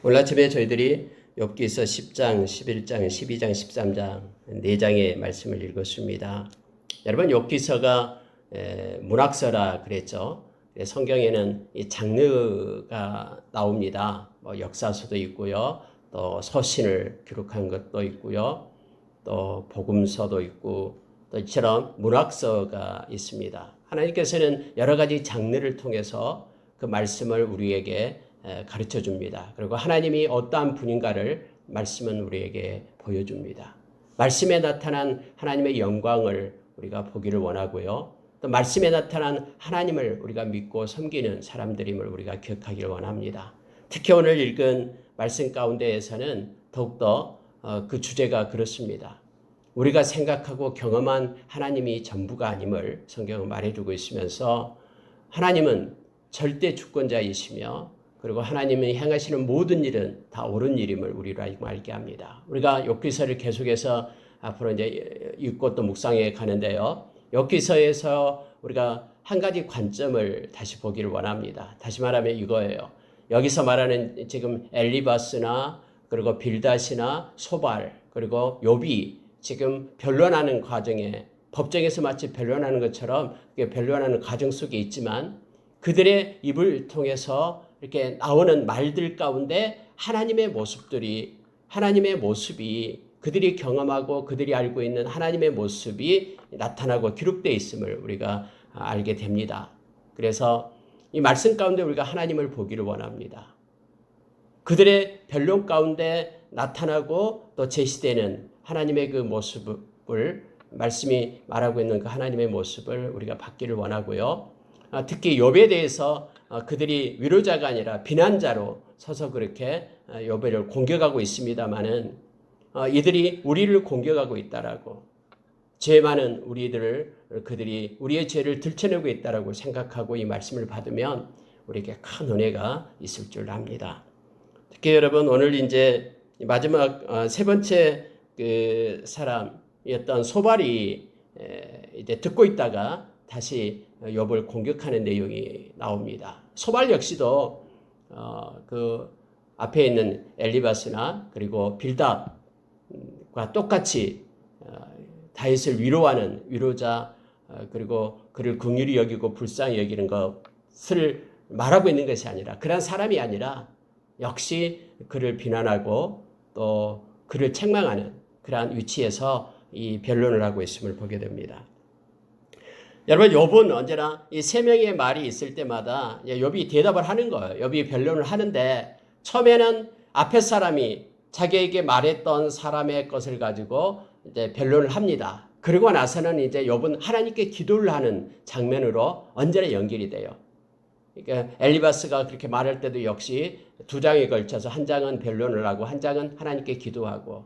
오늘 아침에 저희들이 욥기서 10장, 11장, 12장, 13장 4장의 말씀을 읽었습니다. 여러분 욥기서가 문학서라 그랬죠. 성경에는 이 장르가 나옵니다. 뭐 역사서도 있고요. 또 서신을 기록한 것도 있고요. 또 복음서도 있고 또 이처럼 문학서가 있습니다. 하나님께서는 여러 가지 장르를 통해서 그 말씀을 우리에게 가르쳐 줍니다. 그리고 하나님이 어떠한 분인가를 말씀은 우리에게 보여줍니다. 말씀에 나타난 하나님의 영광을 우리가 보기를 원하고요. 또 말씀에 나타난 하나님을 우리가 믿고 섬기는 사람들임을 우리가 기억하기를 원합니다. 특히 오늘 읽은 말씀 가운데에서는 더욱더 그 주제가 그렇습니다. 우리가 생각하고 경험한 하나님이 전부가 아님을 성경은 말해주고 있으면서 하나님은 절대 주권자이시며 그리고 하나님이 행하시는 모든 일은 다 옳은 일임을 우리로 알게 합니다. 우리가 욥기서를 계속해서 앞으로 이제 읽고 또 묵상해 가는데요. 욥기서에서 우리가 한 가지 관점을 다시 보기를 원합니다. 다시 말하면 이거예요. 여기서 말하는 지금 엘리바스나 그리고 빌닷이나 소발 그리고 욥이 지금 변론하는 과정에 법정에서 마치 변론하는 것처럼 변론하는 과정 속에 있지만 그들의 입을 통해서 이렇게 나오는 말들 가운데 하나님의 모습이 그들이 경험하고 그들이 알고 있는 하나님의 모습이 나타나고 기록되어 있음을 우리가 알게 됩니다. 그래서 이 말씀 가운데 우리가 하나님을 보기를 원합니다. 그들의 변론 가운데 나타나고 또 제시되는 하나님의 그 모습을 말씀이 말하고 있는 그 하나님의 모습을 우리가 받기를 원하고요. 특히 욥에 대해서 그들이 위로자가 아니라 비난자로 서서 그렇게 욥을 공격하고 있습니다마는 이들이 우리를 공격하고 있다라고 죄 많은 그들이 우리의 죄를 들춰내고 있다라고 생각하고 이 말씀을 받으면 우리에게 큰 은혜가 있을 줄 압니다. 특히 여러분 오늘 이제 마지막 세 번째 그 사람이었던 소발이 이제 듣고 있다가 다시 욥을 공격하는 내용이 나옵니다. 소발 역시도 그 앞에 있는 엘리바스나 그리고 빌닷과 똑같이 다윗을 위로하는 위로자 그리고 그를 긍휼히 여기고 불쌍히 여기는 것을 말하고 있는 것이 아니라 그런 사람이 아니라 역시 그를 비난하고 또 그를 책망하는 그러한 위치에서 이 변론을 하고 있음을 보게 됩니다. 여러분 욥은 언제나 이 세 명의 말이 있을 때마다 욥이 대답을 하는 거예요. 욥이 변론을 하는데 처음에는 앞에 사람이 자기에게 말했던 사람의 것을 가지고 이제 변론을 합니다. 그러고 나서는 이제 욥은 하나님께 기도를 하는 장면으로 언제나 연결이 돼요. 그러니까 엘리바스가 그렇게 말할 때도 역시 두 장에 걸쳐서 한 장은 변론을 하고 한 장은 하나님께 기도하고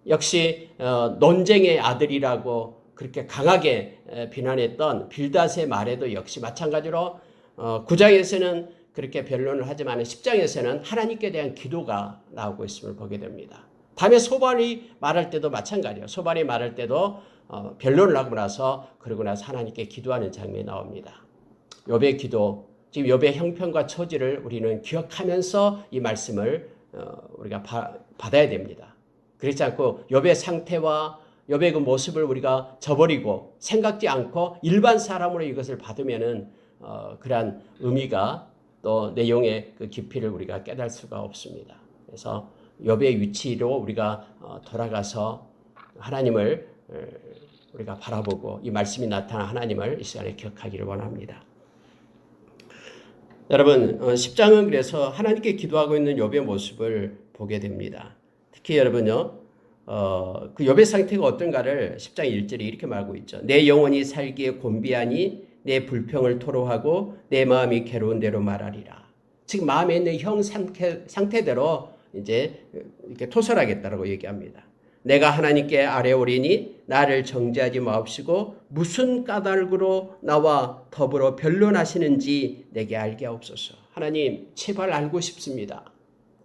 역시 논쟁의 아들이라고 그렇게 강하게 비난했던 빌닷의 말에도 역시 마찬가지로 9장에서는 그렇게 변론을 하지만 10장에서는 하나님께 대한 기도가 나오고 있음을 보게 됩니다. 다음에 소발이 말할 때도 마찬가지예요. 소발이 말할 때도 변론을 하고 나서 그러고 나서 하나님께 기도하는 장면이 나옵니다. 욥의 기도, 지금 욥의 형편과 처지를 우리는 기억하면서 이 말씀을 우리가 받아야 됩니다. 그렇지 않고 욥의 상태와 욥의 그 모습을 우리가 저버리고 생각지 않고 일반 사람으로 이것을 받으면은 그러한 의미가 또 내용의 그 깊이를 우리가 깨달을 수가 없습니다. 그래서 욥의 위치로 우리가 돌아가서 하나님을 우리가 바라보고 이 말씀이 나타난 하나님을 이 시간에 기억하기를 원합니다. 여러분 10장은 그래서 하나님께 기도하고 있는 욥의 모습을 보게 됩니다. 특히 여러분요. 그 욥의 상태가 어떤가를 10장 1절에 이렇게 말하고 있죠. 내 영혼이 살기에 곤비하니 내 불평을 토로하고 내 마음이 괴로운 대로 말하리라. 즉 마음에 있는 형 상태대로 이제 이렇게 토설하겠다라고 얘기합니다. 내가 하나님께 아뢰오리니 나를 정죄하지 마옵시고 무슨 까닭으로 나와 더불어 변론하시는지 내게 알게 하옵소서. 하나님 제발 알고 싶습니다.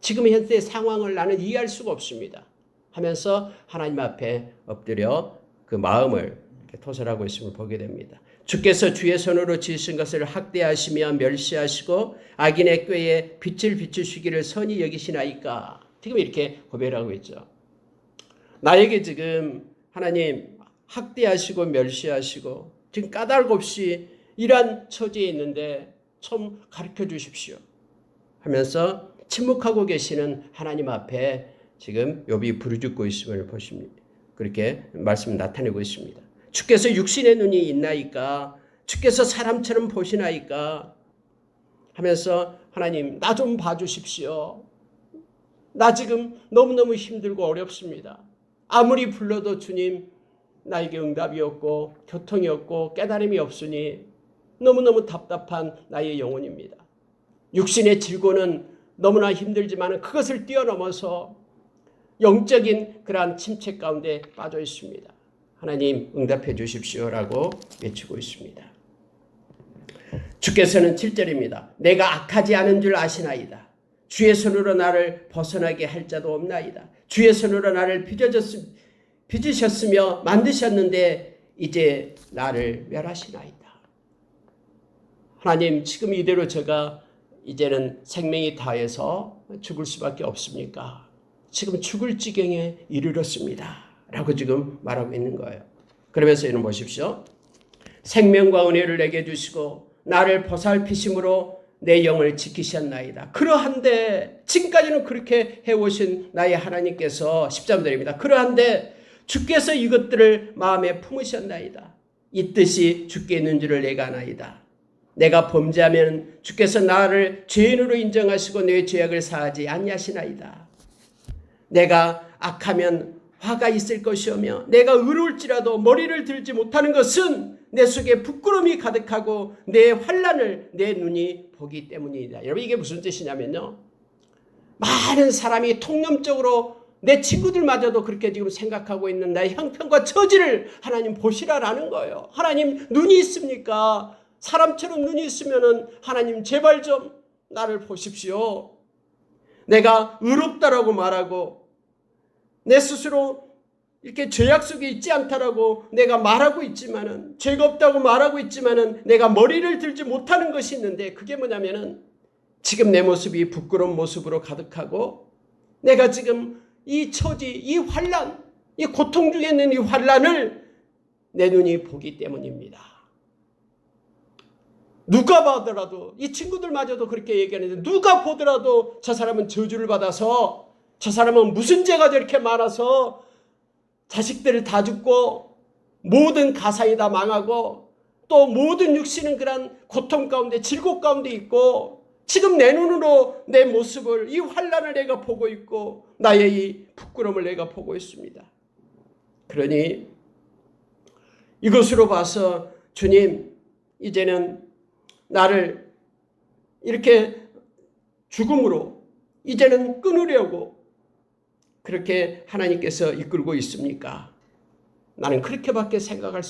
지금 현재 상황을 나는 이해할 수가 없습니다. 하면서 하나님 앞에 엎드려 그 마음을 이렇게 토설하고 있음을 보게 됩니다. 주께서 주의 손으로 지으신 것을 학대하시며 멸시하시고 악인의 꾀에 빛을 비추시기를 선히 여기시나이까. 지금 이렇게 고백을 하고 있죠. 나에게 지금 하나님 학대하시고 멸시하시고 지금 까닭 없이 이러한 처지에 있는데 좀 가르쳐 주십시오 하면서 침묵하고 계시는 하나님 앞에 지금 욥이 부르짖고 있음을 보십니다. 그렇게 말씀을 나타내고 있습니다. 주께서 육신의 눈이 있나이까? 주께서 사람처럼 보시나이까? 하면서 하나님 나 좀 봐주십시오. 나 지금 너무너무 힘들고 어렵습니다. 아무리 불러도 주님 나에게 응답이 없고 교통이 없고 깨달음이 없으니 너무너무 답답한 나의 영혼입니다. 육신의 질고는 너무나 힘들지만 그것을 뛰어넘어서 영적인 그러한 침체 가운데 빠져 있습니다. 하나님 응답해 주십시오라고 외치고 있습니다. 주께서는 7절입니다. 내가 악하지 않은 줄 아시나이다. 주의 손으로 나를 벗어나게 할 자도 없나이다. 주의 손으로 나를 빚으셨으며 만드셨는데 이제 나를 멸하시나이다. 하나님 지금 이대로 제가 이제는 생명이 다해서 죽을 수밖에 없습니까? 지금 죽을 지경에 이르렀습니다. 라고 지금 말하고 있는 거예요. 그러면서 이는 보십시오. 생명과 은혜를 내게 주시고 나를 보살피심으로 내 영을 지키셨나이다. 그러한데 지금까지는 그렇게 해오신 나의 하나님께서 13절입니다. 그러한데 주께서 이것들을 마음에 품으셨나이다. 이 뜻이 주께 있는 줄을 내가 아나이다. 내가 범죄하면 주께서 나를 죄인으로 인정하시고 내 죄악을 사하지 아니하시나이다. 내가 악하면 화가 있을 것이오며 내가 의로울지라도 머리를 들지 못하는 것은 내 속에 부끄러움이 가득하고 내 환난을 내 눈이 보기 때문이다. 여러분 이게 무슨 뜻이냐면요. 많은 사람이 통념적으로 내 친구들마저도 그렇게 지금 생각하고 있는 나의 형편과 처지를 하나님 보시라라는 거예요. 하나님 눈이 있습니까? 사람처럼 눈이 있으면은 하나님 제발 좀 나를 보십시오. 내가 의롭다라고 말하고 내 스스로 이렇게 죄악 속에 있지 않다라고 내가 말하고 있지만은 죄가 없다고 말하고 있지만은 내가 머리를 들지 못하는 것이 있는데 그게 뭐냐면은 지금 내 모습이 부끄러운 모습으로 가득하고 내가 지금 이 처지, 이 환난, 이 고통 중에 있는 이 환난을 내 눈이 보기 때문입니다. 누가 보더라도 이 친구들마저도 그렇게 얘기하는데 누가 보더라도 저 사람은 저주를 받아서 저 사람은 무슨 죄가 저렇게 많아서 자식들을 다 죽고 모든 가상이 다 망하고 또 모든 육신은 그런 고통 가운데 질곡 가운데 있고 지금 내 눈으로 내 모습을 이 환난을 내가 보고 있고 나의 이 부끄러움을 내가 보고 있습니다. 그러니 이것으로 봐서 주님 이제는 나를 이렇게 죽음으로 이제는 끊으려고 그렇게 하나님께서 이끌고 있습니까? 나는 그렇게밖에 생각할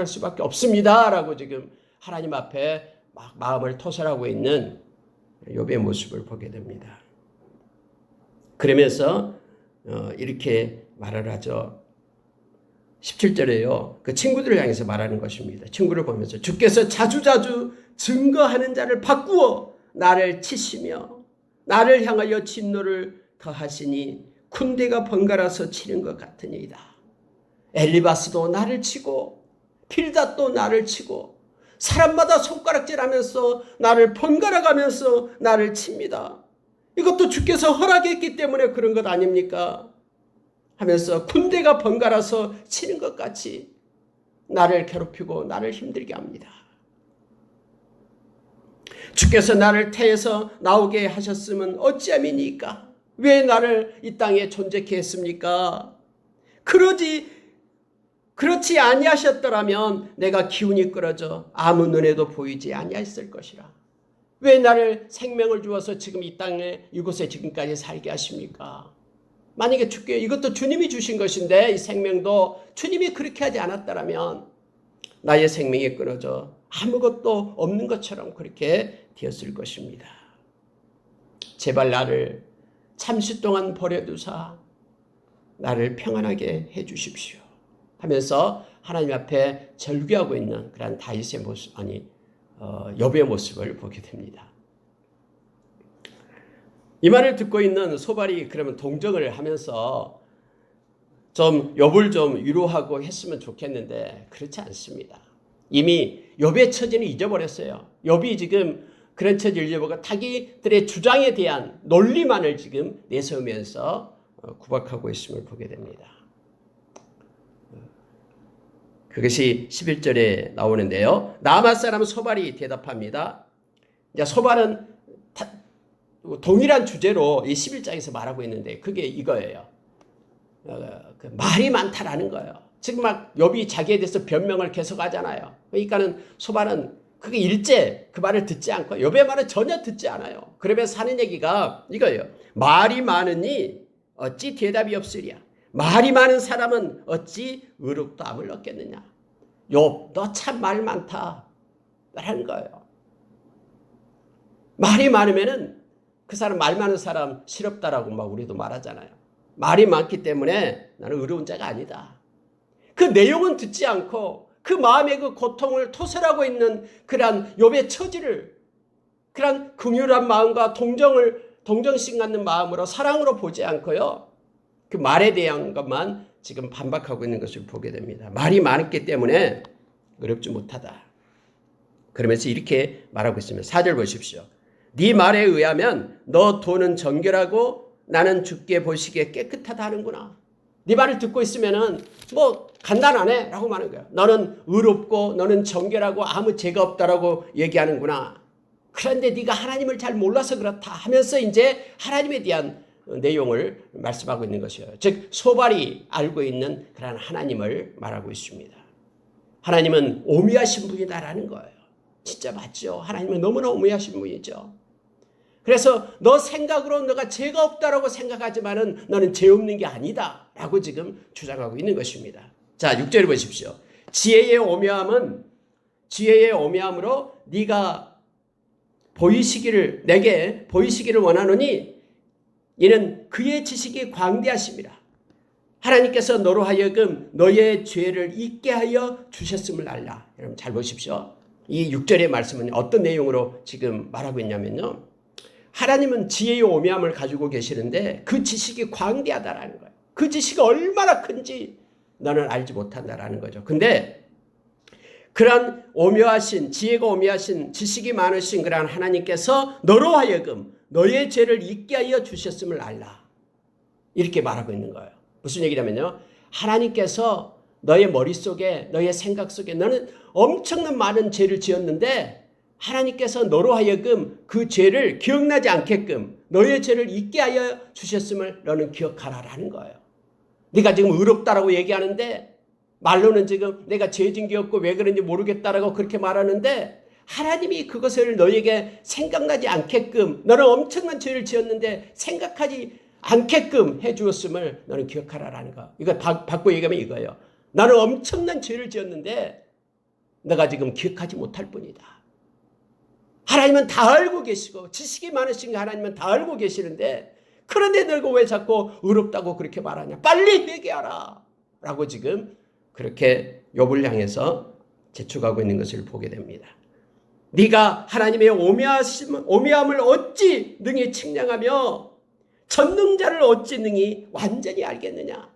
수밖에 없습니다. 라고 지금 하나님 앞에 막 마음을 토설하고 있는 욥의 모습을 보게 됩니다. 그러면서 이렇게 말을 하죠. 17절에요. 그 친구들을 향해서 말하는 것입니다. 친구를 보면서 주께서 자주자주 증거하는 자를 바꾸어 나를 치시며 나를 향하여 진노를 더하시니 군대가 번갈아서 치는 것 같으니이다. 엘리바스도 나를 치고 빌닷도 나를 치고 사람마다 손가락질하면서 나를 번갈아가면서 나를 칩니다. 이것도 주께서 허락했기 때문에 그런 것 아닙니까? 하면서 군대가 번갈아서 치는 것 같이 나를 괴롭히고 나를 힘들게 합니다. 주께서 나를 태에서 나오게 하셨으면 어찌함이니까? 왜 나를 이 땅에 존재케 했습니까? 그렇지 아니하셨더라면 내가 기운이 끌어져 아무 눈에도 보이지 아니했을 것이라. 왜 나를 생명을 주어서 지금 이 땅에 이곳에 지금까지 살게 하십니까? 만약에 주께 이것도 주님이 주신 것인데 이 생명도 주님이 그렇게 하지 않았더라면 나의 생명이 끊어져 아무것도 없는 것처럼 그렇게 되었을 것입니다. 제발 나를 잠시 동안 버려두사 나를 평안하게 해 주십시오 하면서 하나님 앞에 절규하고 있는 그런 다윗의 모습, 여부의 모습을 보게 됩니다. 이 말을 듣고 있는 소발이 그러면 동정을 하면서 좀 욥을 좀 위로하고 했으면 좋겠는데 그렇지 않습니다. 이미 욥의 처지는 잊어버렸어요. 욥이 지금 그런 처지를 잊어버리고 자기들의 주장에 대한 논리만을 지금 내세우면서 구박하고 있음을 보게 됩니다. 그것이 11절에 나오는데요. 나아만 사람 소발이 대답합니다. 이제 소발은 동일한 주제로 이 11장에서 말하고 있는데 그게 이거예요. 말이 많다라는 거예요. 지금 막 욥이 자기에 대해서 변명을 계속 하잖아요. 그러니까는 소발은 그게 일제 그 말을 듣지 않고 욥의 말을 전혀 듣지 않아요. 그러면서 하는 얘기가 이거예요. 말이 많으니 어찌 대답이 없으랴. 말이 많은 사람은 어찌 의롭다함을 얻겠느냐. 욥, 너 참 말 많다 라는 거예요. 말이 많으면은 그 사람 말 많은 사람 시럽다라고 막 우리도 말하잖아요. 말이 많기 때문에 나는 의로운 자가 아니다. 그 내용은 듣지 않고 그 마음의 그 고통을 토설하고 있는 그러한 욥의 처지를 그러한 긍휼한 마음과 동정심 갖는 마음으로 사랑으로 보지 않고요. 그 말에 대한 것만 지금 반박하고 있는 것을 보게 됩니다. 말이 많았기 때문에 어렵지 못하다. 그러면서 이렇게 말하고 있습니다. 4절 보십시오. 네 말에 의하면 너 돈은 정결하고 나는 주께 보시기에 깨끗하다 하는구나. 네 말을 듣고 있으면은 뭐 간단하네 라고 말하는 거예요. 너는 의롭고 너는 정결하고 아무 죄가 없다라고 얘기하는구나. 그런데 네가 하나님을 잘 몰라서 그렇다 하면서 이제 하나님에 대한 내용을 말씀하고 있는 것이에요. 즉 소발이 알고 있는 그런 하나님을 말하고 있습니다. 하나님은 오미하신 분이다라는 거예요. 진짜 맞죠. 하나님은 너무나 오미하신 분이죠. 그래서 너 생각으로 너가 죄가 없다라고 생각하지만은 너는 죄 없는 게 아니다 라고 지금 주장하고 있는 것입니다. 자 6절을 보십시오. 지혜의 오묘함으로 네가 내게 보이시기를 원하노니 이는 그의 지식이 광대하심이라. 하나님께서 너로 하여금 너의 죄를 잊게 하여 주셨음을 알라. 여러분 잘 보십시오. 이 6절의 말씀은 어떤 내용으로 지금 말하고 있냐면요. 하나님은 지혜의 오묘함을 가지고 계시는데 그 지식이 광대하다라는 거예요. 그 지식이 얼마나 큰지 너는 알지 못한다라는 거죠. 근데 그런 지혜가 오묘하신 지식이 많으신 그런 하나님께서 너로 하여금 너의 죄를 잊게 하여 주셨음을 알라. 이렇게 말하고 있는 거예요. 무슨 얘기냐면요. 하나님께서 너의 머릿속에 너의 생각 속에 너는 엄청난 많은 죄를 지었는데 하나님께서 너로 하여금 그 죄를 기억나지 않게끔 너의 죄를 잊게 하여 주셨음을 너는 기억하라라는 거예요. 네가 지금 의롭다라고 얘기하는데 말로는 지금 내가 죄 진 게 없고 왜 그런지 모르겠다라고 그렇게 말하는데 하나님이 그것을 너에게 생각나지 않게끔 너는 엄청난 죄를 지었는데 생각하지 않게끔 해 주었음을 너는 기억하라라는 거. 이거 바꿔 얘기하면 이거예요. 나는 엄청난 죄를 지었는데 너가 지금 기억하지 못할 뿐이다. 하나님은 다 알고 계시고 지식이 많으신 하나님은 다 알고 계시는데 그런데 너가 왜 자꾸 의롭다고 그렇게 말하냐. 빨리 회개하라 라고 지금 그렇게 욥을 향해서 재촉하고 있는 것을 보게 됩니다. 네가 하나님의 오묘함을 어찌 능히 측량하며 전능자를 어찌 능히 완전히 알겠느냐.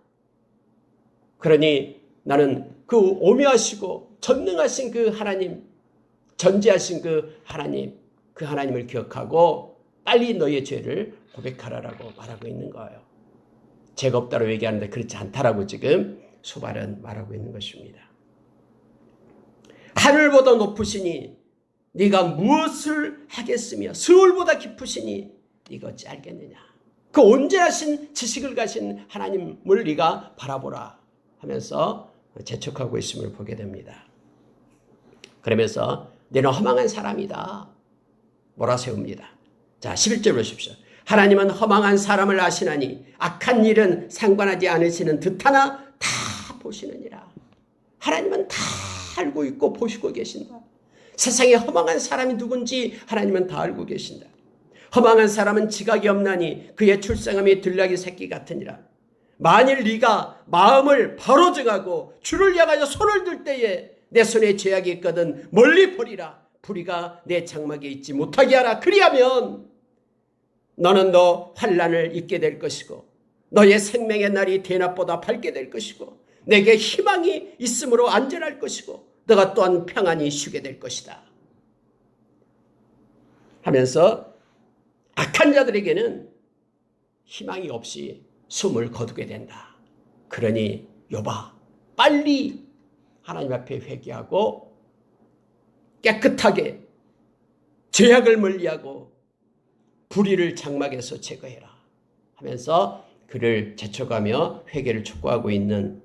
그러니 나는 그 오묘하시고 전능하신 그 하나님, 전지하신 그 하나님을 기억하고 빨리 너의 죄를 고백하라라고 말하고 있는 거예요. 죄가 없다고 얘기하는데 그렇지 않다라고 지금 소발은 말하고 있는 것입니다. 하늘보다 높으시니 네가 무엇을 하겠으며 스울보다 깊으시니 네가 어찌 알겠느냐. 그 온전하신 지식을 가신 하나님을 네가 바라보라 하면서 재촉하고 있음을 보게 됩니다. 그러면서 너는 허망한 사람이다 몰아세웁니다. 자 11절 보십시오. 하나님은 허망한 사람을 아시나니 악한 일은 상관하지 않으시는 듯하나 다 보시느니라. 하나님은 다 알고 있고 보시고 계신다. 세상에 허망한 사람이 누군지 하나님은 다 알고 계신다. 허망한 사람은 지각이 없나니 그의 출생함이 들나귀 새끼 같으니라. 만일 네가 마음을 바로 정하고 주를 향하여 손을 들 때에 내 손에 죄악이 있거든 멀리 버리라. 불의가 내 장막에 있지 못하게 하라. 그리하면 너는 너 환난을 잊게 될 것이고 너의 생명의 날이 대낮보다 밝게 될 것이고 내게 희망이 있으므로 안전할 것이고 너가 또한 평안히 쉬게 될 것이다 하면서 악한 자들에게는 희망이 없이 숨을 거두게 된다. 그러니 욥아, 빨리 하나님 앞에 회개하고 깨끗하게 죄악을 멀리하고 불의를 장막에서 제거해라 하면서 그를 재촉하며 회개를 촉구하고 있는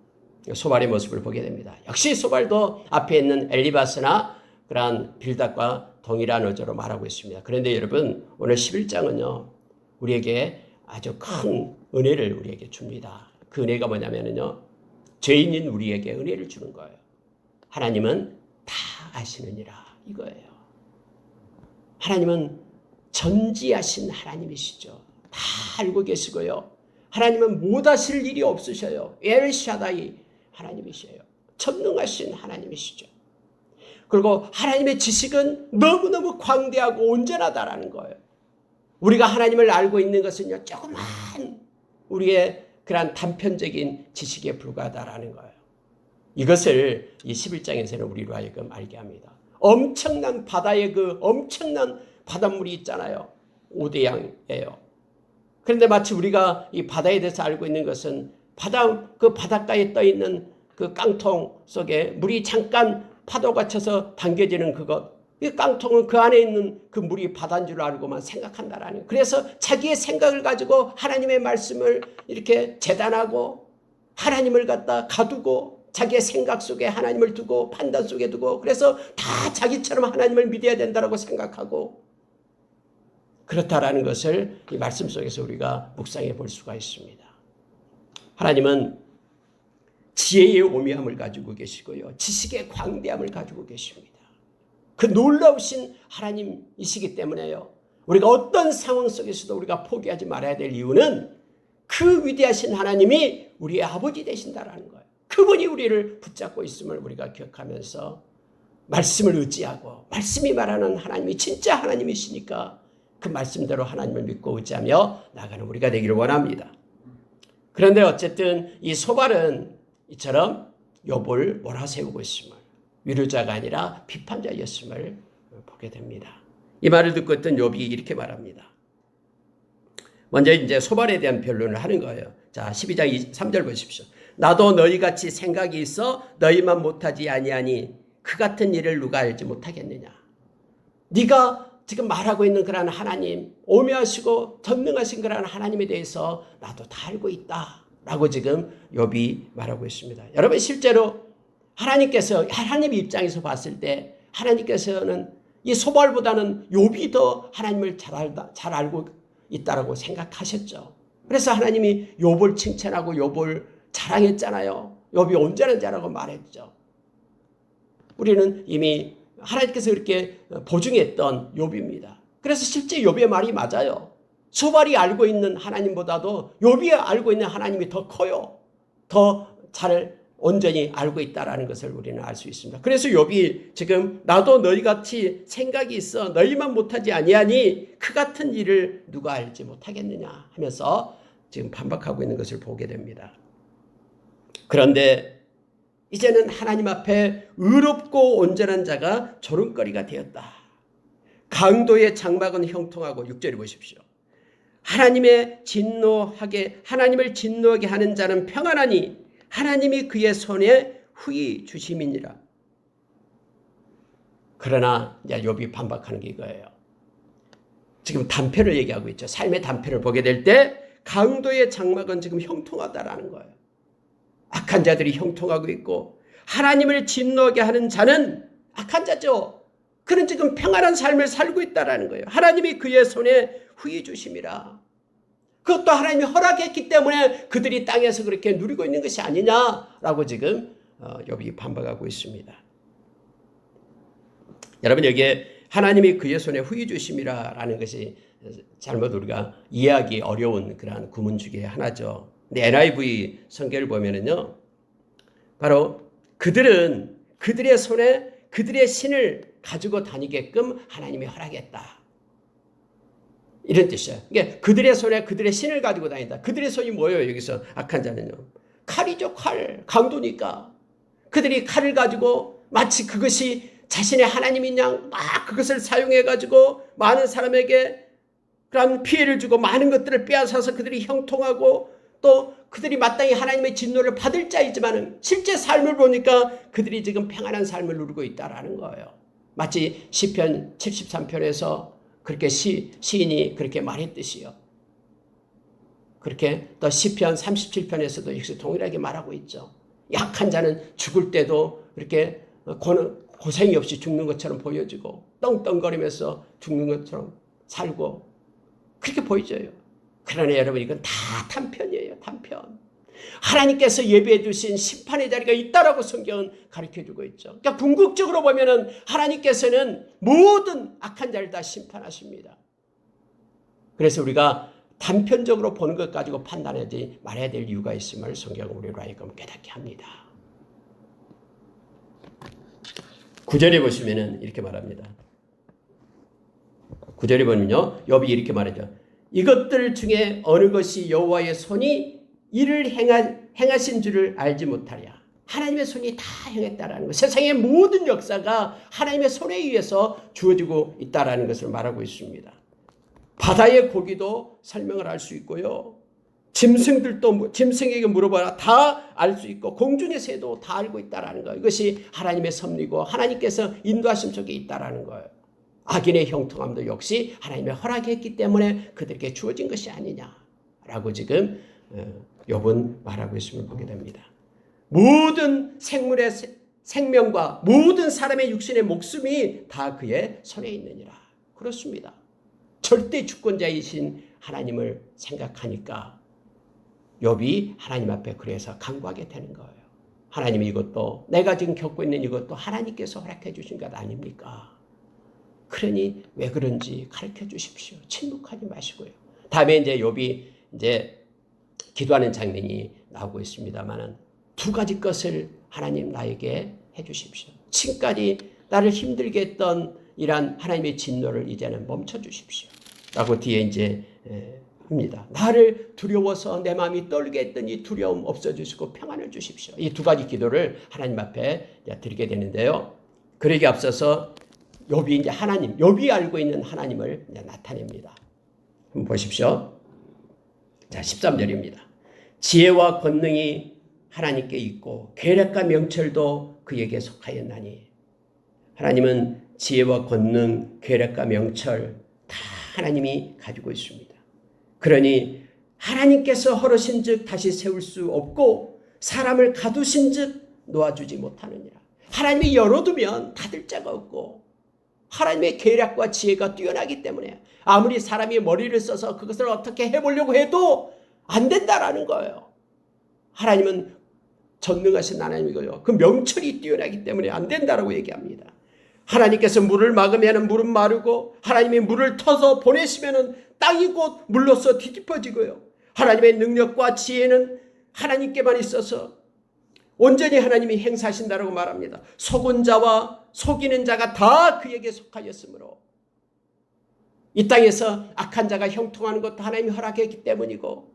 소발의 모습을 보게 됩니다. 역시 소발도 앞에 있는 엘리바스나 그러한 빌닷과 동일한 어조로 말하고 있습니다. 그런데 여러분, 오늘 11장은요 우리에게 아주 큰 은혜를 우리에게 줍니다. 그 은혜가 뭐냐면요, 죄인인 우리에게 은혜를 주는 거예요. 하나님은 다 아시느니라 이거예요. 하나님은 전지하신 하나님이시죠. 다 알고 계시고요. 하나님은 못하실 일이 없으셔요. 엘샤다이 하나님이셔요. 전능하신 하나님이시죠. 그리고 하나님의 지식은 너무너무 광대하고 온전하다라는 거예요. 우리가 하나님을 알고 있는 것은요, 조그만 우리의 그런 단편적인 지식에 불과하다라는 거예요. 이것을 이 11장에서는 우리로 하여금 알게 합니다. 엄청난 바다의 그 엄청난 바닷물이 있잖아요. 오대양이에요. 그런데 마치 우리가 이 바다에 대해서 알고 있는 것은 그 바닷가에 떠 있는 그 깡통 속에 물이 잠깐 파도가 쳐서 당겨지는 그것, 이 깡통은 그 안에 있는 그 물이 바다인 줄 알고만 생각한다라는 거예요. 그래서 자기의 생각을 가지고 하나님의 말씀을 이렇게 재단하고 하나님을 갖다 가두고 자기의 생각 속에 하나님을 두고 판단 속에 두고 그래서 다 자기처럼 하나님을 믿어야 된다고 생각하고 그렇다라는 것을 이 말씀 속에서 우리가 묵상해 볼 수가 있습니다. 하나님은 지혜의 오묘함을 가지고 계시고요. 지식의 광대함을 가지고 계십니다. 그 놀라우신 하나님이시기 때문에요. 우리가 어떤 상황 속에서도 우리가 포기하지 말아야 될 이유는 그 위대하신 하나님이 우리의 아버지 되신다라는 거예요. 그분이 우리를 붙잡고 있음을 우리가 기억하면서 말씀을 의지하고 말씀이 말하는 하나님이 진짜 하나님이시니까 그 말씀대로 하나님을 믿고 의지하며 나가는 우리가 되기를 원합니다. 그런데 어쨌든 이 소발은 이처럼 욥을 몰아세우고 있음을, 위로자가 아니라 비판자였음을 보게 됩니다. 이 말을 듣고 있던 욥이 이렇게 말합니다. 먼저 이제 소발에 대한 변론을 하는 거예요. 자, 12장 3절 보십시오. 나도 너희같이 생각이 있어 너희만 못하지 아니하니 그 같은 일을 누가 알지 못하겠느냐. 네가 지금 말하고 있는 그런 하나님, 오묘하시고 전능하신 그런 하나님에 대해서 나도 다 알고 있다라고 지금 욥이 말하고 있습니다. 여러분, 실제로 하나님께서 하나님 입장에서 봤을 때 하나님께서는 이 소발보다는 욥이 더 하나님을 잘 알고 있다라고 생각하셨죠. 그래서 하나님이 욥을 칭찬하고 욥을 자랑했잖아요. 욥이 온전한 자라고 말했죠. 우리는 이미 하나님께서 그렇게 보증했던 욥입니다. 그래서 실제 욥의 말이 맞아요. 소발이 알고 있는 하나님보다도 욥이 알고 있는 하나님이 더 커요. 더 잘 온전히 알고 있다는 것을 우리는 알 수 있습니다. 그래서 욥이 지금 나도 너희같이 생각이 있어 너희만 못하지 아니하니 그 같은 일을 누가 알지 못하겠느냐 하면서 지금 반박하고 있는 것을 보게 됩니다. 그런데 이제는 하나님 앞에 의롭고 온전한 자가 조롱거리가 되었다. 강도의 장막은 형통하고 6절에 보십시오. 하나님을 진노하게 하는 자는 평안하니 하나님이 그의 손에 후히 주심이니라. 그러나 이제 욥이 반박하는 게 이거예요. 지금 단편을 얘기하고 있죠. 삶의 단편을 보게 될 때 강도의 장막은 지금 형통하다라는 거예요. 악한 자들이 형통하고 있고 하나님을 진노하게 하는 자는 악한 자죠. 그는 지금 평안한 삶을 살고 있다라는 거예요. 하나님이 그의 손에 후히 주심이라. 그것도 하나님이 허락했기 때문에 그들이 땅에서 그렇게 누리고 있는 것이 아니냐라고 지금 욥이 반박하고 있습니다. 여러분, 여기에 하나님이 그의 손에 후히 주심이라라는 것이 잘못 우리가 이해하기 어려운 그러한 구문 중에 하나죠. 근데 NIV 성경을 보면은요, 바로 그들은 그들의 손에 그들의 신을 가지고 다니게끔 하나님이 허락했다. 이런 뜻이에요. 그러니까 그들의 손에 그들의 신을 가지고 다닌다. 그들의 손이 뭐예요? 여기서 악한 자는요. 칼이죠, 칼. 강도니까. 그들이 칼을 가지고 마치 그것이 자신의 하나님인 양 막 그것을 사용해가지고 많은 사람에게 그런 피해를 주고 많은 것들을 빼앗아서 그들이 형통하고 또 그들이 마땅히 하나님의 진노를 받을 자이지만 실제 삶을 보니까 그들이 지금 평안한 삶을 누리고 있다라는 거예요. 마치 시편 73편에서 그렇게 시인이 그렇게 말했듯이요. 그렇게 또 시편 37편에서도 역시 동일하게 말하고 있죠. 약한 자는 죽을 때도 이렇게 고생이 없이 죽는 것처럼 보여지고 떵떵거리면서 죽는 것처럼 살고 그렇게 보여져요. 그러나 여러분 이건 다 단편이에요. 단편. 하나님께서 예비해 두신 심판의 자리가 있다라고 성경은 가르쳐주고 있죠. 그러니까 궁극적으로 보면은 하나님께서는 모든 악한 자를 다 심판하십니다. 그래서 우리가 단편적으로 보는 것 가지고 판단하지 말아야 될 이유가 있음을 성경은 우리로 하여금 깨닫게 합니다. 9절에 보시면은 이렇게 말합니다. 9절에 보면요, 욥이 이렇게 말하죠. 이것들 중에 어느 것이 여호와의 손이 이를 행하신 줄을 알지 못하랴. 하나님의 손이 다 행했다라는 것. 세상의 모든 역사가 하나님의 손에 의해서 주어지고 있다라는 것을 말하고 있습니다. 바다의 고기도 설명을 할 수 있고요. 짐승에게 물어봐라 다 알 수 있고 공중의 새도 다 알고 있다라는 거예요. 이것이 하나님의 섭리고 하나님께서 인도하심 속에 있다라는 거예요. 악인의 형통함도 역시 하나님의 허락이 했기 때문에 그들에게 주어진 것이 아니냐라고 지금 욥은 말하고 있음을 보게 됩니다. 모든 생물의 생명과 모든 사람의 육신의 목숨이 다 그의 손에 있느니라. 그렇습니다. 절대 주권자이신 하나님을 생각하니까 욥이 하나님 앞에 그래서 간구하게 되는 거예요. 하나님 이것도 내가 지금 겪고 있는 이것도 하나님께서 허락해 주신 것 아닙니까? 그러니 왜 그런지 가르쳐 주십시오. 침묵하지 마시고요. 다음에 이제 욥이 이제 기도하는 장면이 나오고 있습니다만은 두 가지 것을 하나님 나에게 해 주십시오. 지금까지 나를 힘들게 했던 이러한 하나님의 진노를 이제는 멈춰 주십시오. 라고 뒤에 이제 합니다. 나를 두려워서 내 마음이 떨게 했던 이 두려움 없어주시고 평안을 주십시오. 이 두 가지 기도를 하나님 앞에 드리게 되는데요. 그러기에 앞서서 욥이 이제 욥이 알고 있는 하나님을 나타냅니다. 한번 보십시오. 자, 13절입니다. 지혜와 권능이 하나님께 있고 계략과 명철도 그에게 속하였나니. 하나님은 지혜와 권능, 계략과 명철 다 하나님이 가지고 있습니다. 그러니 하나님께서 허르신 즉 다시 세울 수 없고 사람을 가두신 즉 놓아주지 못하느니라. 하나님이 열어두면 닫을 자가 없고 하나님의 계략과 지혜가 뛰어나기 때문에 아무리 사람이 머리를 써서 그것을 어떻게 해보려고 해도 안 된다라는 거예요. 하나님은 전능하신 하나님이고요. 그 명철이 뛰어나기 때문에 안 된다라고 얘기합니다. 하나님께서 물을 막으면 물은 마르고 하나님이 물을 터서 보내시면 땅이 곧 물로서 뒤집어지고요. 하나님의 능력과 지혜는 하나님께만 있어서 온전히 하나님이 행사하신다라고 말합니다. 속은 자와 속이는 자가 다 그에게 속하였으므로 이 땅에서 악한 자가 형통하는 것도 하나님이 허락했기 때문이고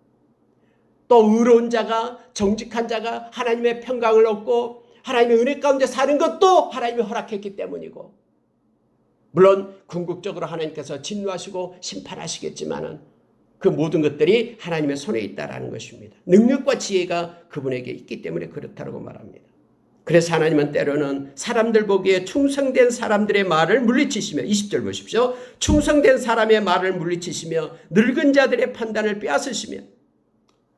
또 의로운 자가 정직한 자가 하나님의 평강을 얻고 하나님의 은혜 가운데 사는 것도 하나님이 허락했기 때문이고 물론 궁극적으로 하나님께서 진노하시고 심판하시겠지만은 그 모든 것들이 하나님의 손에 있다라는 것입니다. 능력과 지혜가 그분에게 있기 때문에 그렇다고 말합니다. 그래서 하나님은 때로는 사람들 보기에 충성된 사람들의 말을 물리치시며 20절 보십시오. 충성된 사람의 말을 물리치시며 늙은 자들의 판단을 빼앗으시며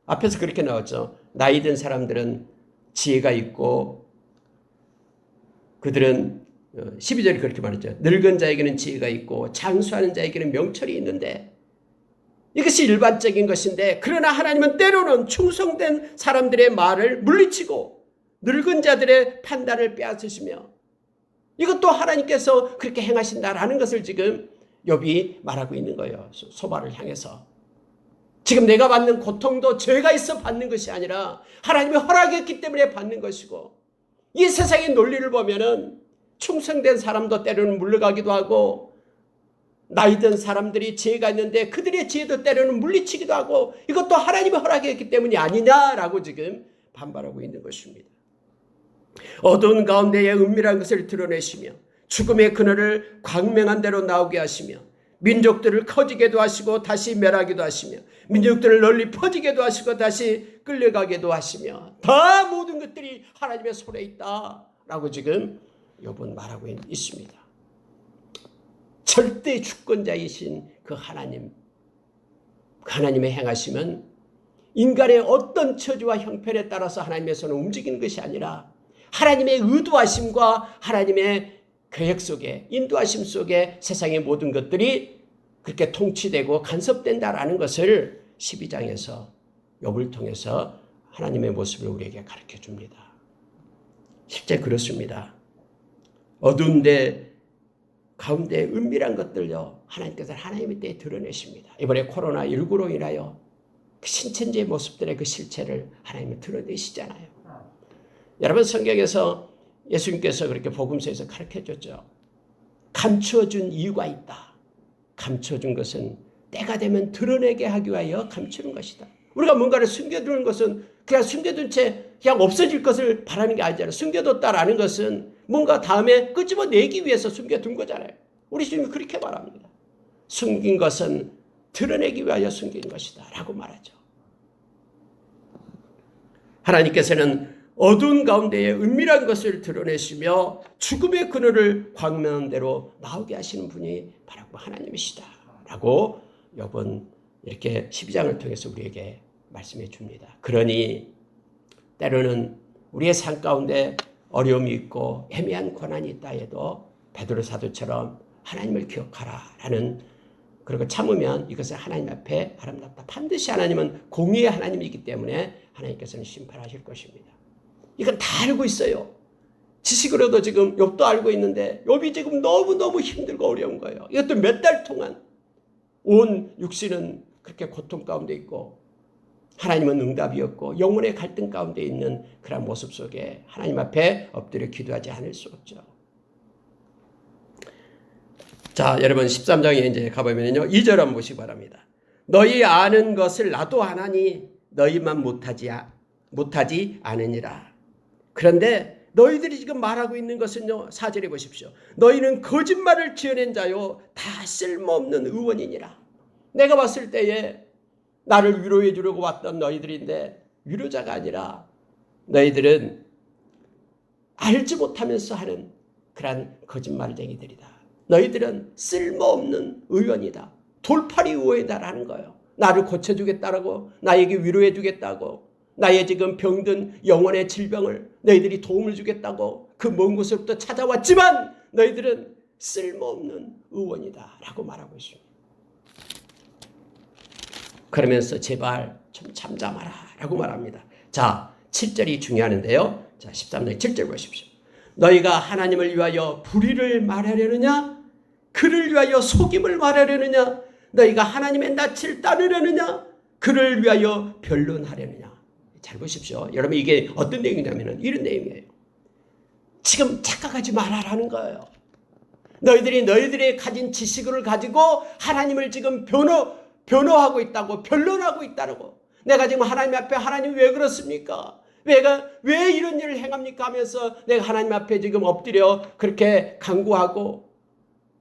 앞에서 그렇게 나왔죠. 나이 든 사람들은 지혜가 있고 그들은 12절이 그렇게 말했죠. 늙은 자에게는 지혜가 있고 장수하는 자에게는 명철이 있는데 이것이 일반적인 것인데 그러나 하나님은 때로는 충성된 사람들의 말을 물리치고 늙은 자들의 판단을 빼앗으시며 이것도 하나님께서 그렇게 행하신다라는 것을 지금 욥이 말하고 있는 거예요. 소바를 향해서. 지금 내가 받는 고통도 죄가 있어 받는 것이 아니라 하나님의 허락이었기 때문에 받는 것이고, 이 세상의 논리를 보면은 충성된 사람도 때로는 물러가기도 하고, 나이 든 사람들이 지혜가 있는데 그들의 지혜도 때로는 물리치기도 하고, 이것도 하나님의 허락이었기 때문이 아니냐라고 지금 반발하고 있는 것입니다. 어두운 가운데에 은밀한 것을 드러내시며 죽음의 그늘을 광명한 대로 나오게 하시며 민족들을 커지게도 하시고 다시 멸하기도 하시며 민족들을 널리 퍼지게도 하시고 다시 끌려가게도 하시며 다 모든 것들이 하나님의 손에 있다라고 지금 욥은 말하고 있습니다. 절대 주권자이신 그 하나님, 그 하나님의 행하심은 인간의 어떤 처지와 형편에 따라서 하나님의 손을 움직이는 것이 아니라 하나님의 의도하심과 하나님의 계획 속에, 인도하심 속에 세상의 모든 것들이 그렇게 통치되고 간섭된다라는 것을 12장에서 욥을 통해서 하나님의 모습을 우리에게 가르쳐 줍니다. 실제 그렇습니다. 어두운 데 가운데 은밀한 것들요, 하나님께서 하나님의 때에 드러내십니다. 이번에 코로나19로 인하여 그 신천지의 모습들의 그 실체를 하나님이 드러내시잖아요. 여러분, 성경에서 예수님께서 그렇게 복음서에서 가르쳐줬죠. 감추어준 이유가 있다. 감춰준 것은 때가 되면 드러내게 하기 위하여 감추는 것이다. 우리가 뭔가를 숨겨두는 것은 그냥 숨겨둔 채 그냥 없어질 것을 바라는 게 아니잖아요. 숨겨뒀다라는 것은 뭔가 다음에 끄집어내기 위해서 숨겨둔 거잖아요. 우리 주님이 그렇게 말합니다. 숨긴 것은 드러내기 위하여 숨긴 것이다 라고 말하죠. 하나님께서는 어두운 가운데에 은밀한 것을 드러내시며 죽음의 그늘을 광명한 대로 나오게 하시는 분이 바로 하나님이시다라고 욥은 이렇게 12장을 통해서 우리에게 말씀해 줍니다. 그러니 때로는 우리의 삶 가운데 어려움이 있고 애매한 고난이 있다 해도 베드로 사도처럼 하나님을 기억하라라는, 그리고 참으면 이것은 하나님 앞에 아름답다. 반드시 하나님은 공의의 하나님이기 때문에 하나님께서는 심판하실 것입니다. 이건 다 알고 있어요. 지식으로도 지금 욥도 알고 있는데 욥이 지금 너무너무 힘들고 어려운 거예요. 이것도 몇 달 동안 온 육신은 그렇게 고통 가운데 있고 하나님은 응답이었고 영혼의 갈등 가운데 있는 그런 모습 속에 하나님 앞에 엎드려 기도하지 않을 수 없죠. 자, 여러분 13장에 이제 가보면요. 2절 한번 보시기 바랍니다. 너희 아는 것을 나도 아나니 너희만 못하지 않으니라. 그런데 너희들이 지금 말하고 있는 것은요. 4절에 보십시오. 너희는 거짓말을 지어낸 자요 다 쓸모없는 의원이니라. 내가 봤을 때에 나를 위로해 주려고 왔던 너희들인데 위로자가 아니라 너희들은 알지 못하면서 하는 그런 거짓말쟁이들이다. 너희들은 쓸모없는 의원이다. 돌팔이 의원이다라는 거예요. 나를 고쳐주겠다라고, 나에게 위로해 주겠다고, 나의 지금 병든 영혼의 질병을 너희들이 도움을 주겠다고 그 먼 곳으로부터 찾아왔지만 너희들은 쓸모없는 의원이다 라고 말하고 있습니다. 그러면서 제발 좀 잠잠하라 라고 말합니다. 자, 7절이 중요한데요. 자, 13장 7절 보십시오. 너희가 하나님을 위하여 불의를 말하려느냐? 그를 위하여 속임을 말하려느냐? 너희가 하나님의 낯을 따르려느냐? 그를 위하여 변론하려느냐? 잘 보십시오. 여러분, 이게 어떤 내용이냐면 이런 내용이에요. 지금 착각하지 말아라는 거예요. 너희들이 너희들의 가진 지식을 가지고 하나님을 지금 변호하고 있다고, 변론하고 있다고. 내가 지금 하나님 앞에 하나님 왜 그렇습니까? 왜 이런 일을 행합니까? 하면서 내가 하나님 앞에 지금 엎드려 그렇게 간구하고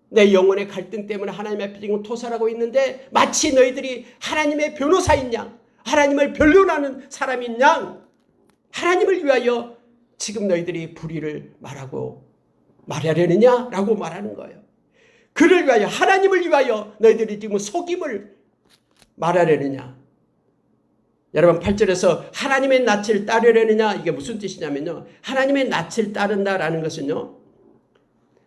내 영혼의 갈등 때문에 하나님 앞에 지금 토설하고 있는데 마치 너희들이 하나님의 변호사인 양, 하나님을 변론하는 사람인 양, 하나님을 위하여 지금 너희들이 불의를 말하려느냐라고 말하는 거예요. 그를 위하여, 하나님을 위하여 너희들이 지금 속임을 말하려느냐. 여러분 8절에서 하나님의 낯을 따르려느냐, 이게 무슨 뜻이냐면요. 하나님의 낯을 따른다라는 것은요.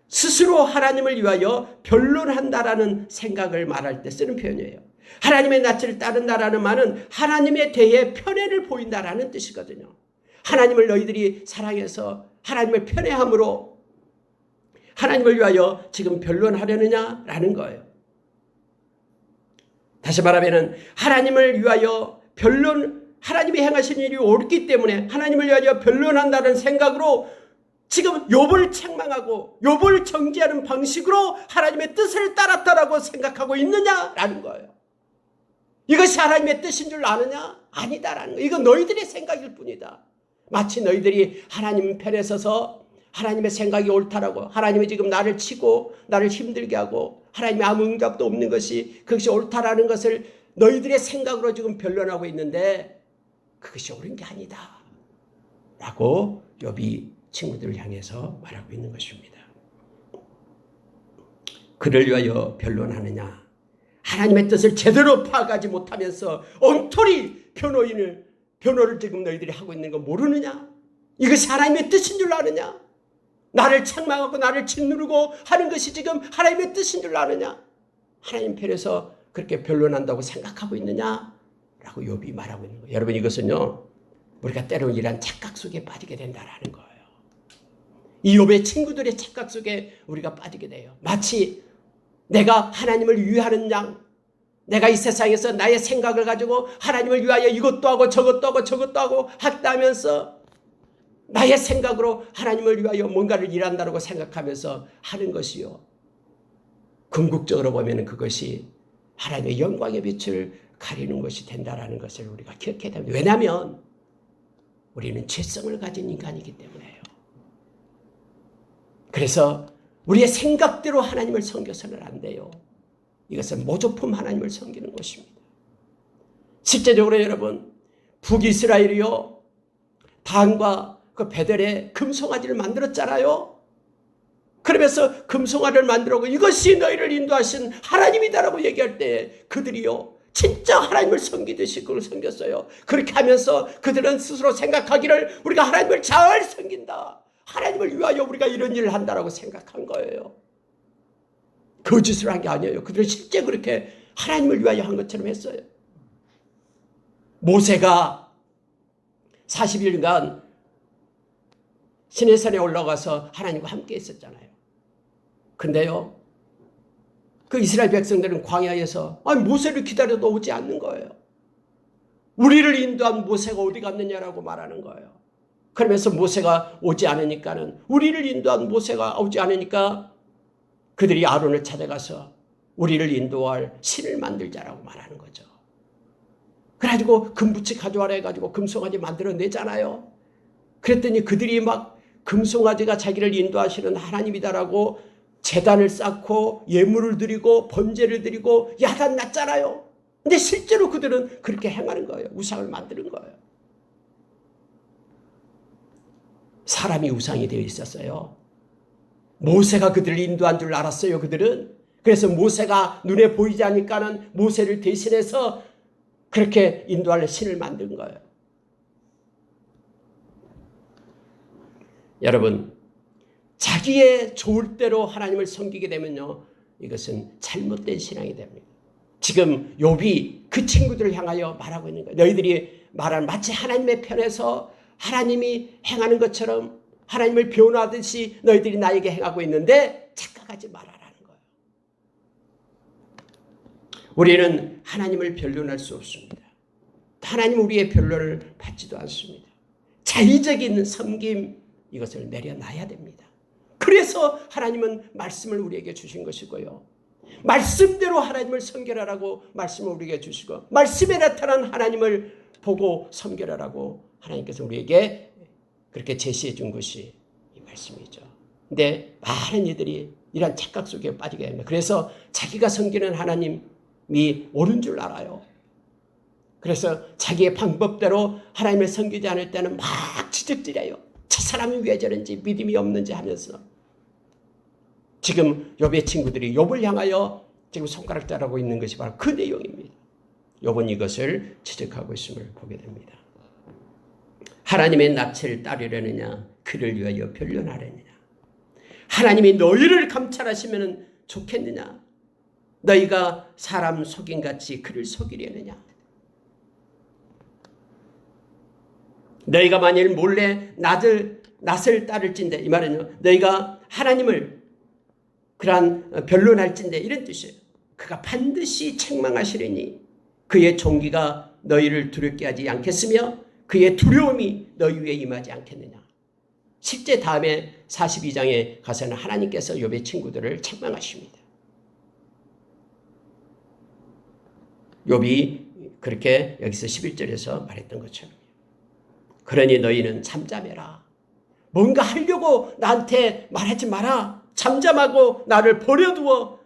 스스로 하나님을 위하여 변론한다라는 생각을 말할 때 쓰는 표현이에요. 하나님의 낯을 따른다라는 말은 하나님에 대해 편애를 보인다라는 뜻이거든요. 하나님을 너희들이 사랑해서 하나님을 편애함으로 하나님을 위하여 지금 변론하려느냐라는 거예요. 다시 말하면 하나님을 위하여 하나님이 행하신 일이 옳기 때문에 하나님을 위하여 변론한다는 생각으로 지금 욥을 책망하고 욥을 정죄하는 방식으로 하나님의 뜻을 따랐다라고 생각하고 있느냐라는 거예요. 이것이 하나님의 뜻인 줄 아느냐? 아니다라는 거예요. 이건 너희들의 생각일 뿐이다. 마치 너희들이 하나님 편에 서서 하나님의 생각이 옳다라고, 하나님이 지금 나를 치고 나를 힘들게 하고 하나님의 아무 응답도 없는 것이 그것이 옳다라는 것을 너희들의 생각으로 지금 변론하고 있는데 그것이 옳은 게 아니다 라고 욥이 친구들을 향해서 말하고 있는 것입니다. 그를 위하여 변론하느냐? 하나님의 뜻을 제대로 파악하지 못하면서 엉터리 변호를 지금 너희들이 하고 있는 거 모르느냐? 이것이 하나님의 뜻인 줄 아느냐? 나를 책망하고 나를 짓누르고 하는 것이 지금 하나님의 뜻인 줄 아느냐? 하나님 편에서 그렇게 변론한다고 생각하고 있느냐? 라고 욥이 말하고 있는 거예요. 여러분, 이것은요, 우리가 때로는 이러한 착각 속에 빠지게 된다라는 거예요. 이 욥의 친구들의 착각 속에 우리가 빠지게 돼요. 마치 내가 하나님을 위하는 양, 내가 이 세상에서 나의 생각을 가지고 하나님을 위하여 이것도 하고 저것도 하고 저것도 하고 했다면서 나의 생각으로 하나님을 위하여 뭔가를 일한다고 생각하면서 하는 것이요, 궁극적으로 보면 그것이 하나님의 영광의 빛을 가리는 것이 된다라는 것을 우리가 기억해야 됩니다. 왜냐하면 우리는 죄성을 가진 인간이기 때문에요. 그래서 우리의 생각대로 하나님을 섬겨서는 안 돼요. 이것은 모조품 하나님을 섬기는 것입니다. 실제적으로 여러분, 북이스라엘이요, 단과 그 베델에 금송아지를 만들었잖아요. 그러면서 금송아지를 만들고 이것이 너희를 인도하신 하나님이다라고 얘기할 때 그들이요, 진짜 하나님을 섬기듯이 그걸 섬겼어요. 그렇게 하면서 그들은 스스로 생각하기를 우리가 하나님을 잘 섬긴다, 하나님을 위하여 우리가 이런 일을 한다라고 생각한 거예요. 거짓을 한 게 아니에요. 그들은 실제 그렇게 하나님을 위하여 한 것처럼 했어요. 모세가 40일간 시내산에 올라가서 하나님과 함께 있었잖아요. 근데요, 그 이스라엘 백성들은 광야에서 모세를 기다려도 오지 않는 거예요. 우리를 인도한 모세가 어디 갔느냐라고 말하는 거예요. 그러면서 모세가 오지 않으니까는, 우리를 인도한 모세가 오지 않으니까 그들이 아론을 찾아가서 우리를 인도할 신을 만들자라고 말하는 거죠. 그래가지고 금붙이 가져와라 해가지고 금송아지 만들어내잖아요. 그랬더니 그들이 막 금송아지가 자기를 인도하시는 하나님이다라고 제단을 쌓고 예물을 드리고 번제를 드리고 야단났잖아요. 근데 실제로 그들은 그렇게 행하는 거예요. 우상을 만드는 거예요. 사람이 우상이 되어 있었어요. 모세가 그들을 인도한 줄 알았어요, 그들은. 그래서 모세가 눈에 보이지 않으니까는 모세를 대신해서 그렇게 인도할 신을 만든 거예요. 여러분, 자기의 좋을 대로 하나님을 섬기게 되면요, 이것은 잘못된 신앙이 됩니다. 지금 욥이 그 친구들을 향하여 말하고 있는 거예요. 너희들이 말하는 마치 하나님의 편에서 하나님이 행하는 것처럼 하나님을 변호하듯이 너희들이 나에게 행하고 있는데 착각하지 말아라는 거예요. 우리는 하나님을 변론할 수 없습니다. 하나님 우리의 변론을 받지도 않습니다. 자의적인 섬김, 이것을 내려놔야 됩니다. 그래서 하나님은 말씀을 우리에게 주신 것이고요, 말씀대로 하나님을 섬겨라라고 말씀을 우리에게 주시고, 말씀에 나타난 하나님을 보고 섬겨라라고 하나님께서 우리에게 그렇게 제시해 준 것이 이 말씀이죠. 근데 많은 이들이 이런 착각 속에 빠지게 됩니다. 그래서 자기가 섬기는 하나님이 옳은 줄 알아요. 그래서 자기의 방법대로 하나님을 섬기지 않을 때는 막 지적질해요. 저 사람이 왜 저런지, 믿음이 없는지 하면서. 지금 욥의 친구들이 욥을 향하여 지금 손가락 자르고 있는 것이 바로 그 내용입니다. 욥은 이것을 지적하고 있음을 보게 됩니다. 하나님의 낯을 따르려느냐, 그를 위하여 변론하려느냐. 하나님이 너희를 감찰하시면 좋겠느냐, 너희가 사람 속임같이 그를 속이려느냐. 너희가 만일 몰래 낯을 따를진대, 이 말은요, 너희가 하나님을 그러한 변론할진대, 이런 뜻이에요. 그가 반드시 책망하시리니 그의 종기가 너희를 두렵게 하지 않겠으며 그의 두려움이 너희 위에 임하지 않겠느냐. 실제 다음에 42장에 가서는 하나님께서 욥의 친구들을 책망하십니다. 욥이 그렇게 여기서 11절에서 말했던 것처럼 그러니 너희는 잠잠해라. 뭔가 하려고 나한테 말하지 마라. 잠잠하고 나를 버려두어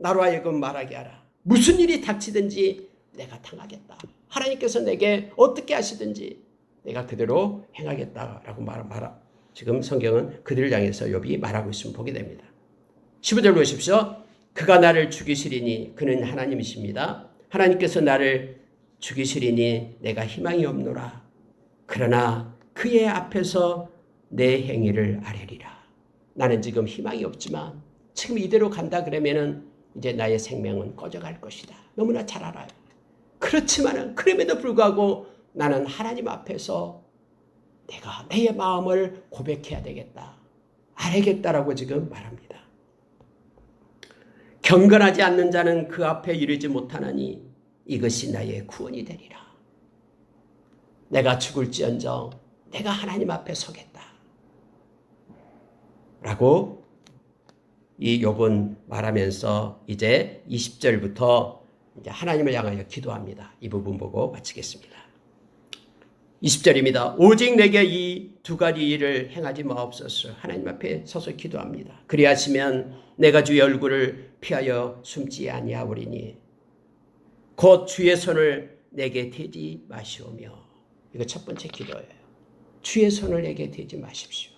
나로 하여금 말하게 하라. 무슨 일이 닥치든지 내가 당하겠다. 하나님께서 내게 어떻게 하시든지 내가 그대로 행하겠다라고 지금 성경은 그들을 향해서 욥이 말하고 있음을 보게 됩니다. 15절 보십시오. 그가 나를 죽이시리니 그는 하나님이십니다. 하나님께서 나를 죽이시리니 내가 희망이 없노라. 그러나 그의 앞에서 내 행위를 아뢰리라. 나는 지금 희망이 없지만 지금 이대로 간다 그러면은 이제 나의 생명은 꺼져갈 것이다. 너무나 잘 알아요. 그렇지만은 그럼에도 불구하고 나는 하나님 앞에서 내가 내 마음을 고백해야 되겠다. 알겠다라고 지금 말합니다. 경건하지 않는 자는 그 앞에 이르지 못하나니 이것이 나의 구원이 되리라. 내가 죽을지언정 내가 하나님 앞에 서겠다. 라고 이 욥은 말하면서 이제 20절부터 이제 하나님을 향하여 기도합니다. 이 부분 보고 마치겠습니다. 20절입니다. 오직 내게 이 두 가지 일을 행하지 마옵소서. 하나님 앞에 서서 기도합니다. 그리하시면 내가 주의 얼굴을 피하여 숨지 아니하오리니 곧 주의 손을 내게 대지 마시오며. 이거 첫 번째 기도예요. 주의 손을 내게 대지 마십시오.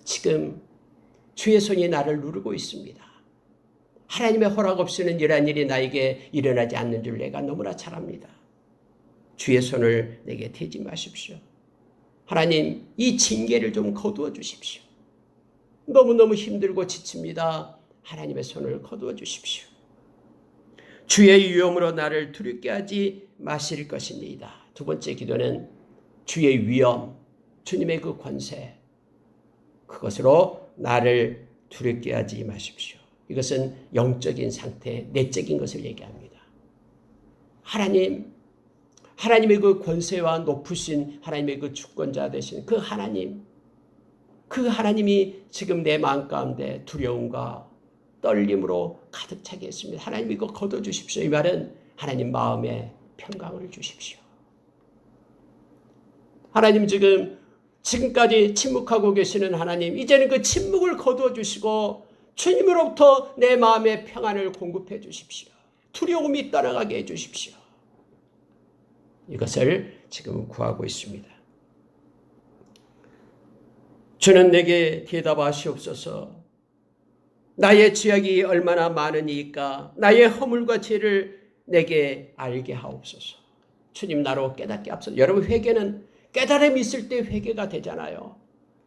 지금 주의 손이 나를 누르고 있습니다. 하나님의 허락 없이는 이러한 일이 나에게 일어나지 않는 줄 내가 너무나 잘 압니다. 주의 손을 내게 대지 마십시오. 하나님, 이 징계를 좀 거두어 주십시오. 너무너무 힘들고 지칩니다. 하나님의 손을 거두어 주십시오. 주의 위엄으로 나를 두렵게 하지 마실 것입니다. 두 번째 기도는 주의 위엄, 주님의 그 권세, 그것으로 나를 두렵게 하지 마십시오. 이것은 영적인 상태, 내적인 것을 얘기합니다. 하나님의 그 권세와 높으신 하나님의 그 주권자 되신 그 하나님이 지금 내 마음 가운데 두려움과 떨림으로 가득 차게 했습니다. 하나님 이거 거둬주십시오. 이 말은 하나님 마음에 평강을 주십시오. 하나님 지금까지 침묵하고 계시는 하나님, 이제는 그 침묵을 거두어 주시고 주님으로부터 내 마음의 평안을 공급해 주십시오. 두려움이 떠나가게 해 주십시오. 이것을 지금 구하고 있습니다. 주는 내게 대답하시옵소서. 나의 죄악이 얼마나 많으니까 나의 허물과 죄를 내게 알게 하옵소서. 주님 나로 깨닫게 하옵소서. 여러분, 회개는 깨달음이 있을 때 회개가 되잖아요.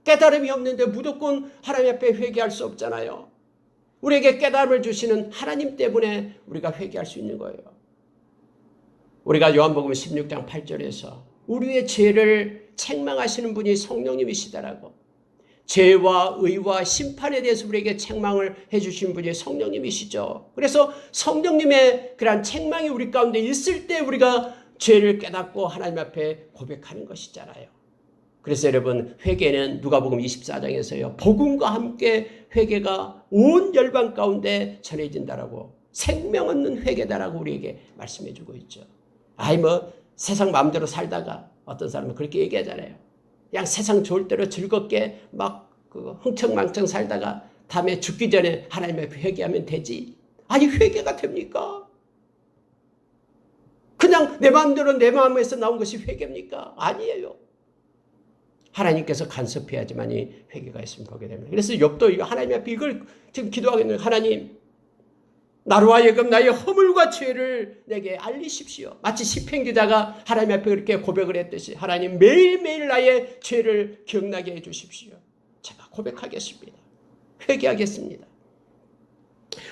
깨달음이 없는데 무조건 하나님 앞에 회개할 수 없잖아요. 우리에게 깨달음을 주시는 하나님 때문에 우리가 회개할 수 있는 거예요. 우리가 요한복음 16장 8절에서 우리의 죄를 책망하시는 분이 성령님이시다라고, 죄와 의와 심판에 대해서 우리에게 책망을 해주신 분이 성령님이시죠. 그래서 성령님의 그러한 책망이 우리 가운데 있을 때 우리가 죄를 깨닫고 하나님 앞에 고백하는 것이잖아요. 그래서 여러분, 회개는 누가복음 24장에서요, 복음과 함께 회개가 온 열방 가운데 전해진다라고, 생명 얻는 회개다라고 우리에게 말씀해 주고 있죠. 세상 마음대로 살다가 어떤 사람은 그렇게 얘기하잖아요. 그냥 세상 좋을 대로 즐겁게 막 흥청망청 살다가 다음에 죽기 전에 하나님 앞에 회개하면 되지. 아니, 회개가 됩니까? 그냥 내 마음대로 내 마음에서 나온 것이 회개입니까? 아니에요. 하나님께서 간섭해야지만이 회개가 있으면 보게 됩니다. 그래서 욥도 하나님 앞에 이걸 지금 기도하고 있는, 하나님, 나로 하여금 나의 허물과 죄를 내게 알리십시오. 마치 시편 기자가 하나님 앞에 그렇게 고백을 했듯이, 하나님 매일매일 나의 죄를 기억나게 해주십시오. 제가 고백하겠습니다. 회개하겠습니다.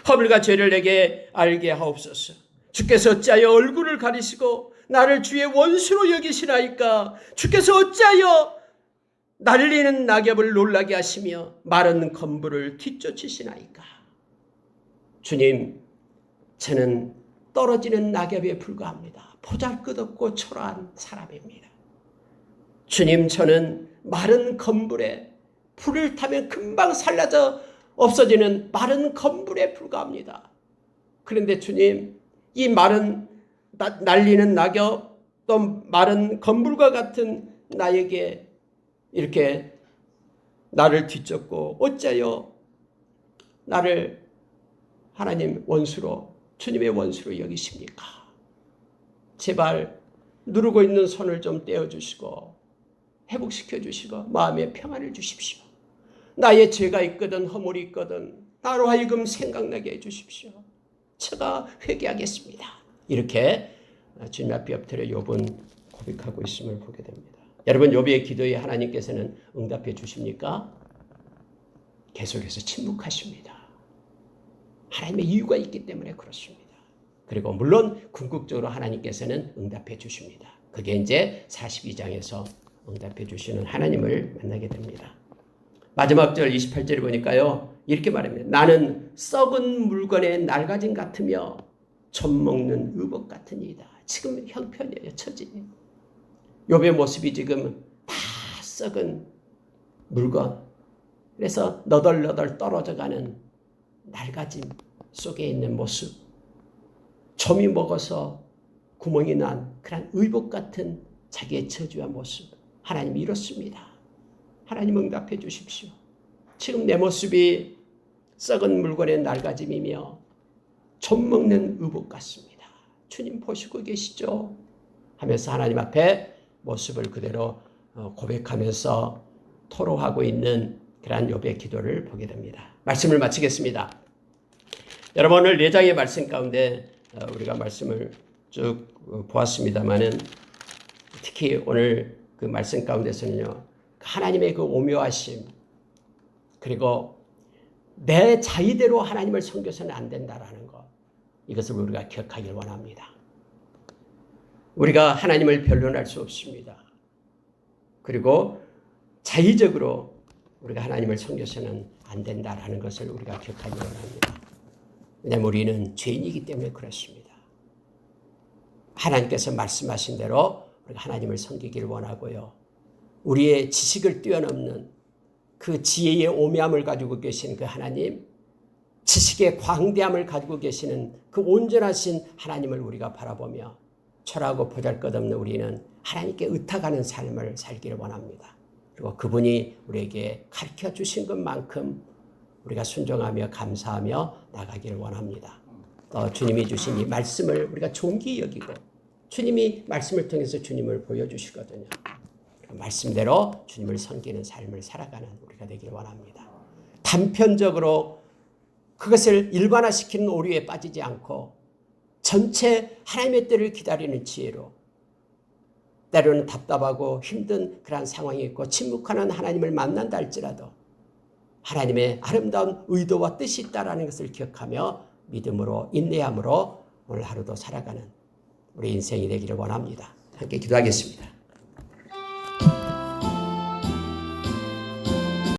허물과 죄를 내게 알게 하옵소서. 주께서 어찌하여 얼굴을 가리시고 나를 주의 원수로 여기시나이까? 주께서 어찌하여 날리는 낙엽을 놀라게 하시며 마른 건물을 뒤쫓으시나이까? 주님, 저는 떨어지는 낙엽에 불과합니다. 보잘것없고 초라한 사람입니다. 주님, 저는 마른 건불에 불을 타면 금방 살라져 없어지는 마른 건불에 불과합니다. 그런데 주님, 이 마른 날리는 낙엽 또 마른 건불과 같은 나에게 이렇게 나를 뒤쫓고 어째요 나를 하나님 원수로, 주님의 원수로 여기십니까? 제발 누르고 있는 손을 좀 떼어주시고 회복시켜 주시고 마음의 평안을 주십시오. 나의 죄가 있거든 허물이 있거든 나로 하여금 생각나게 해주십시오. 제가 회개하겠습니다. 이렇게 주님 앞에 엎드려 욥은 고백하고 있음을 보게 됩니다. 여러분, 욥의 기도에 하나님께서는 응답해 주십니까? 계속해서 침묵하십니다. 하나님의 이유가 있기 때문에 그렇습니다. 그리고 물론 궁극적으로 하나님께서는 응답해 주십니다. 그게 이제 42장에서 응답해 주시는 하나님을 만나게 됩니다. 마지막 절 28절에 보니까요, 이렇게 말합니다. 나는 썩은 물건의 낡아짐 같으며 젖 먹는 의복 같으니이다. 지금 형편이에요, 처지. 욥의 모습이 지금 다 썩은 물건, 그래서 너덜너덜 떨어져가는 낡아짐 속에 있는 모습, 점이 먹어서 구멍이 난 그런 의복 같은 자기의 처지와 모습, 하나님이 이렇습니다. 하나님 응답해 주십시오. 지금 내 모습이 썩은 물건의 낡아짐이며 점 먹는 의복 같습니다. 주님 보시고 계시죠? 하면서 하나님 앞에 모습을 그대로 고백하면서 토로하고 있는 그러한 욥의 기도를 보게 됩니다. 말씀을 마치겠습니다. 여러분, 오늘 4장의 말씀 가운데 우리가 말씀을 쭉 보았습니다만은 특히 오늘 그 말씀 가운데서는요, 하나님의 그 오묘하심, 그리고 내 자의대로 하나님을 섬겨서는 안 된다라는 것, 이것을 우리가 기억하길 원합니다. 우리가 하나님을 변론할 수 없습니다. 그리고 자의적으로 우리가 하나님을 섬겨서는 안 된다라는 것을 우리가 기억하길 원합니다. 왜냐하면 우리는 죄인이기 때문에 그렇습니다. 하나님께서 말씀하신 대로 우리가 하나님을 섬기기를 원하고요. 우리의 지식을 뛰어넘는 그 지혜의 오묘함을 가지고 계신 그 하나님, 지식의 광대함을 가지고 계시는 그 온전하신 하나님을 우리가 바라보며 철하고 보잘것없는 우리는 하나님께 의탁하는 삶을 살기를 원합니다. 그리고 그분이 우리에게 가르쳐 주신 것만큼 우리가 순종하며 감사하며 나가기를 원합니다. 또 주님이 주신 이 말씀을 우리가 존귀히 여기고 주님이 말씀을 통해서 주님을 보여주시거든요. 말씀대로 주님을 섬기는 삶을 살아가는 우리가 되길 원합니다. 단편적으로 그것을 일반화시키는 오류에 빠지지 않고 전체 하나님의 때를 기다리는 지혜로, 때로는 답답하고 힘든 그러한 상황이 있고 침묵하는 하나님을 만난다 할지라도 하나님의 아름다운 의도와 뜻이 있다는 것을 기억하며 믿음으로 인내함으로 오늘 하루도 살아가는 우리 인생이 되기를 원합니다. 함께 기도하겠습니다.